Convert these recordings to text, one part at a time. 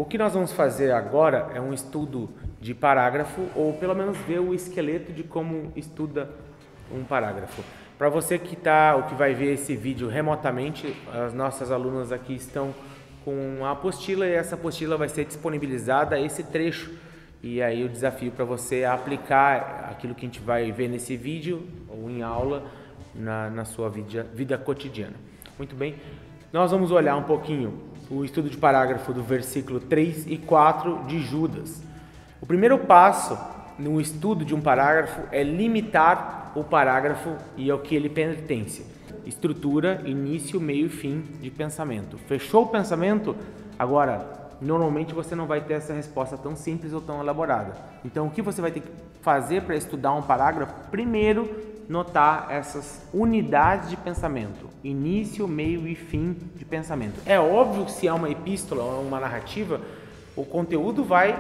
O que nós vamos fazer agora é um estudo de parágrafo, ou pelo menos ver o esqueleto de como estuda um parágrafo. Para você que vai ver esse vídeo remotamente, as nossas alunas aqui estão com a apostila e essa apostila vai ser disponibilizada esse trecho. E aí o desafio para você é aplicar aquilo que a gente vai ver nesse vídeo ou em aula na sua vida cotidiana. Muito bem, nós vamos olhar um pouquinho o estudo de parágrafo do versículo 3 e 4 de Judas. O primeiro passo no estudo de um parágrafo é limitar o parágrafo e ao que ele pertence. Estrutura, início, meio e fim de pensamento. Fechou o pensamento? Agora, normalmente você não vai ter essa resposta tão simples ou tão elaborada. Então, o que você vai ter que fazer para estudar um parágrafo? Primeiro, notar essas unidades de pensamento. Início, meio e fim de pensamento. É óbvio que se é uma epístola ou uma narrativa, o conteúdo vai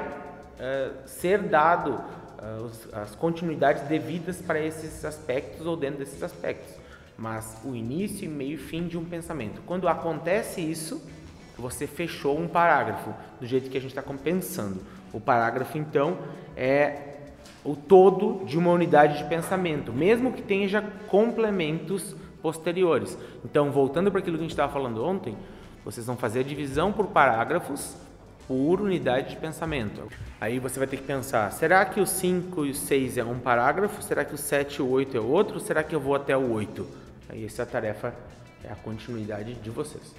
ser dado as continuidades devidas para esses aspectos ou dentro desses aspectos. Mas o início, meio e fim de um pensamento. Quando acontece isso, você fechou um parágrafo do jeito que a gente está pensando. O parágrafo, então, é o todo de uma unidade de pensamento, mesmo que tenha complementos posteriores. Então, voltando para aquilo que a gente estava falando ontem, vocês vão fazer a divisão por parágrafos por unidade de pensamento. Aí você vai ter que pensar, será que o 5 e o 6 é um parágrafo? Será que o 7 e o 8 é outro? Será que eu vou até o 8? Aí essa tarefa é a continuidade de vocês.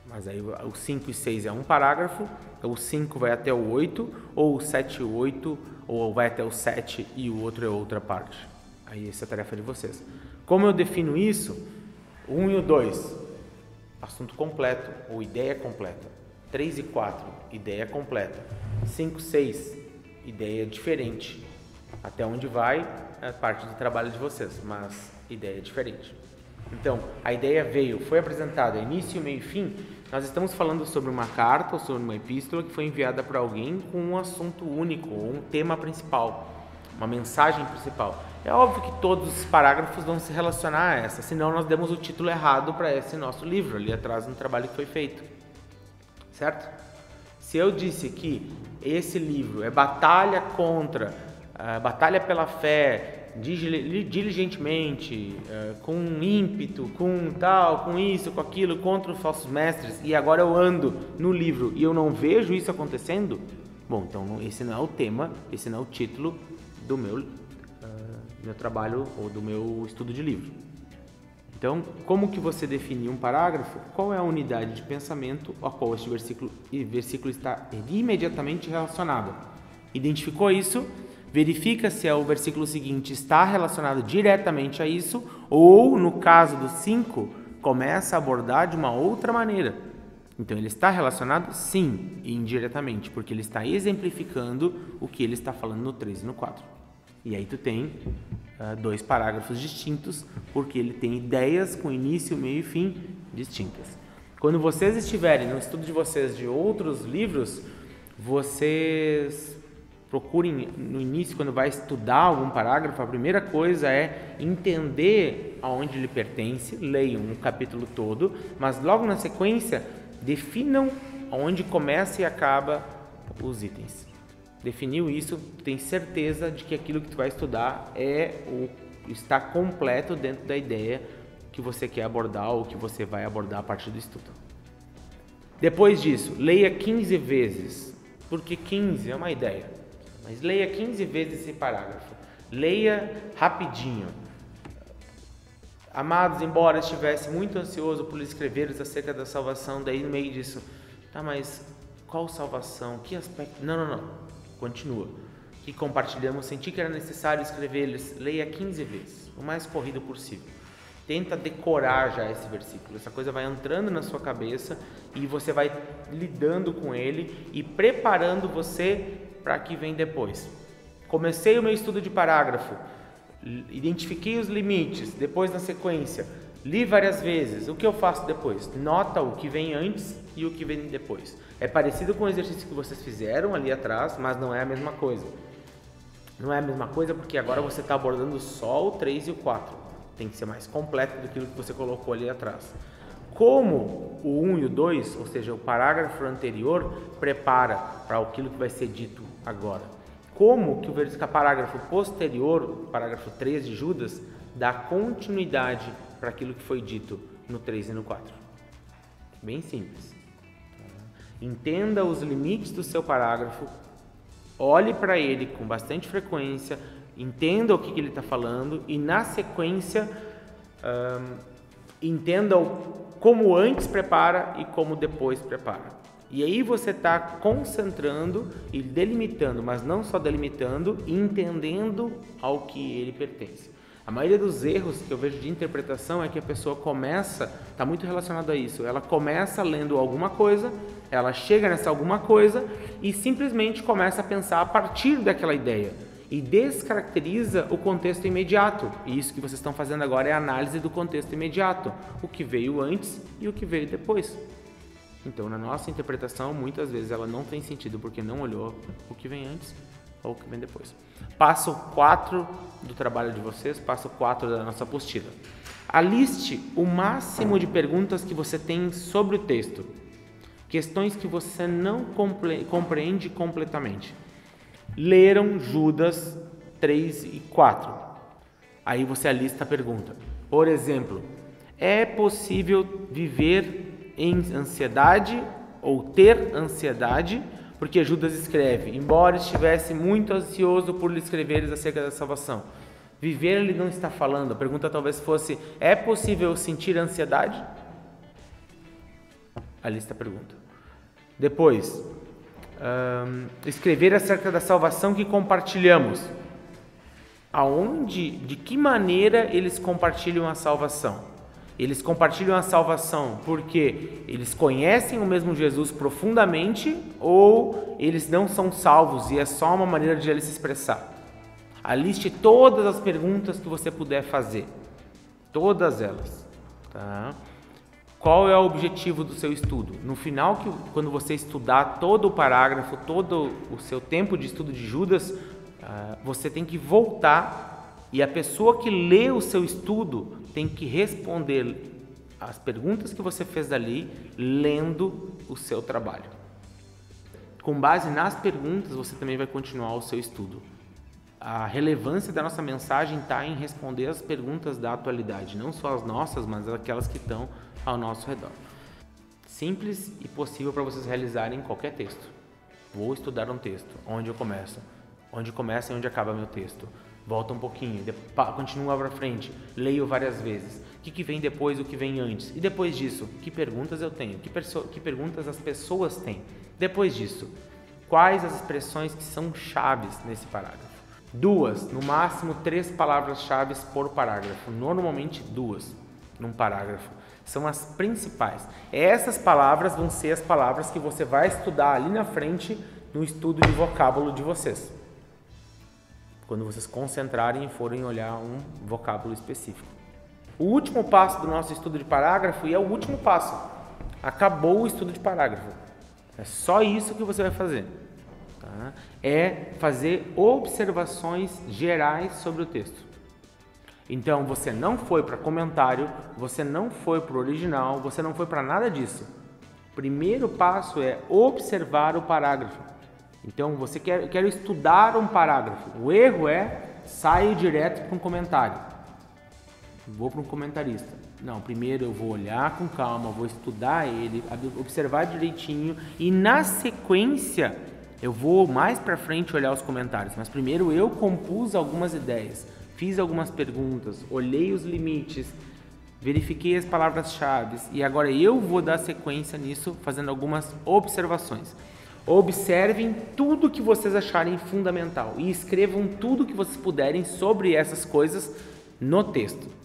Mas aí o 5 e 6 é um parágrafo, o 5 vai até o 8, ou o 7 e o 8, ou vai até o 7 e o outro é outra parte. Aí essa é a tarefa de vocês. Como eu defino isso? 1 e o 2, assunto completo, ou ideia completa. 3 e 4, ideia completa. 5 e 6, ideia diferente. Até onde vai é parte do trabalho de vocês, mas ideia diferente. Então, a ideia foi apresentada, início, meio e fim. Nós estamos falando sobre uma carta ou sobre uma epístola que foi enviada para alguém com um assunto único, ou um tema principal, uma mensagem principal. É óbvio que todos os parágrafos vão se relacionar a essa, senão nós demos o título errado para esse nosso livro, ali atrás no trabalho que foi feito. Certo? Se eu disse que esse livro é batalha batalha pela fé, diligentemente, com ímpeto, com isso, com aquilo, contra os falsos mestres, e agora eu ando no livro e eu não vejo isso acontecendo, bom, então esse não é o tema, esse não é o título do meu trabalho ou do meu estudo de livro. Então, como que você define um parágrafo? Qual é a unidade de pensamento a qual este versículo está imediatamente relacionado? Identificou isso? Verifica se o versículo seguinte está relacionado diretamente a isso, ou, no caso do 5, começa a abordar de uma outra maneira. Então, ele está relacionado, sim, indiretamente, porque ele está exemplificando o que ele está falando no 3 e no 4. E aí tu tem dois parágrafos distintos, porque ele tem ideias com início, meio e fim distintas. Quando vocês estiverem no estudo de vocês de outros livros, vocês procurem no início, quando vai estudar algum parágrafo, a primeira coisa é entender aonde ele pertence, leiam um capítulo todo, mas logo na sequência definam onde começa e acaba os itens. Definiu isso, tem certeza de que aquilo que tu vai estudar está completo dentro da ideia que você quer abordar ou que você vai abordar a partir do estudo. Depois disso, leia 15 vezes, porque 15 é uma ideia, mas leia 15 vezes esse parágrafo. Leia rapidinho. Amados, embora estivesse muito ansioso por escrever acerca da salvação, daí no meio disso, tá, mas qual salvação? Que aspecto? Não. Continua. Que compartilhamos, senti que era necessário escrever-lhes, leia 15 vezes, o mais corrido possível. Tenta decorar já esse versículo, essa coisa vai entrando na sua cabeça e você vai lidando com ele e preparando você para o que vem depois. Comecei o meu estudo de parágrafo, identifiquei os limites, depois na sequência, li várias vezes. O que eu faço depois? Nota o que vem antes e o que vem depois. É parecido com o exercício que vocês fizeram ali atrás, mas não é a mesma coisa. Não é a mesma coisa porque agora você está abordando só o 3 e o 4. Tem que ser mais completo do que você colocou ali atrás. como o 1 e o 2, ou seja, o parágrafo anterior, prepara para aquilo que vai ser dito agora. Como que o parágrafo posterior, o parágrafo 3 de Judas, dá continuidade para aquilo que foi dito no 3 e no 4. Bem simples. Entenda os limites do seu parágrafo, olhe para ele com bastante frequência, entenda o que ele está falando e, na sequência, entenda como antes prepara e como depois prepara. E aí você está concentrando e delimitando, mas não só delimitando, entendendo ao que ele pertence. A maioria dos erros que eu vejo de interpretação é que a pessoa começa, está muito relacionado a isso, ela começa lendo alguma coisa, ela chega nessa alguma coisa e simplesmente começa a pensar a partir daquela ideia e descaracteriza o contexto imediato. E isso que vocês estão fazendo agora é a análise do contexto imediato, o que veio antes e o que veio depois. Então, na nossa interpretação, muitas vezes ela não tem sentido porque não olhou o que vem antes ou o que vem depois. Passo 4 do trabalho de vocês, passo 4 da nossa apostila. Aliste o máximo de perguntas que você tem sobre o texto, questões que você não compreende completamente. Leram Judas 3 e 4. Aí você alista a pergunta. Por exemplo, é possível viver em ansiedade ou ter ansiedade? Porque Judas escreve, embora estivesse muito ansioso por lhe escreveres acerca da salvação. Viver ele não está falando. A pergunta talvez fosse, é possível sentir ansiedade? Alista a pergunta. Depois, escrever acerca da salvação que compartilhamos. Aonde, de que maneira eles compartilham a salvação? Eles compartilham a salvação porque eles conhecem o mesmo Jesus profundamente ou eles não são salvos e é só uma maneira de ele se expressar? Aliste todas as perguntas que você puder fazer. Todas elas. Tá? Qual é o objetivo do seu estudo? No final, quando você estudar todo o parágrafo, todo o seu tempo de estudo de Judas, você tem que voltar e a pessoa que lê o seu estudo tem que responder as perguntas que você fez dali, lendo o seu trabalho. Com base nas perguntas, você também vai continuar o seu estudo. A relevância da nossa mensagem está em responder as perguntas da atualidade, não só as nossas, mas aquelas que estão ao nosso redor. Simples e possível para vocês realizarem em qualquer texto. Vou estudar um texto. Onde eu começo? Onde começa e onde acaba meu texto? Volta um pouquinho, continua para frente, leio várias vezes. O que vem depois, o que vem antes? E depois disso, que perguntas eu tenho? Que perguntas as pessoas têm? Depois disso, quais as expressões que são chaves nesse parágrafo? 2, no máximo 3 palavras-chave por parágrafo. Normalmente 2 num parágrafo. São as principais. Essas palavras vão ser as palavras que você vai estudar ali na frente no estudo de vocábulo de vocês. Quando vocês concentrarem e forem olhar um vocábulo específico. O último passo do nosso estudo de parágrafo, e é o último passo, acabou o estudo de parágrafo. É só isso que você vai fazer. Tá? É fazer observações gerais sobre o texto. Então, você não foi para comentário, você não foi para o original, você não foi para nada disso. O primeiro passo é observar o parágrafo. Então, você quer estudar um parágrafo. O erro é sair direto para um comentário. Vou para um comentarista. Não, primeiro eu vou olhar com calma, vou estudar ele, observar direitinho e na sequência eu vou mais para frente olhar os comentários. Mas primeiro eu compus algumas ideias, fiz algumas perguntas, olhei os limites, verifiquei as palavras-chave e agora eu vou dar sequência nisso fazendo algumas observações. Observem tudo que vocês acharem fundamental e escrevam tudo que vocês puderem sobre essas coisas no texto.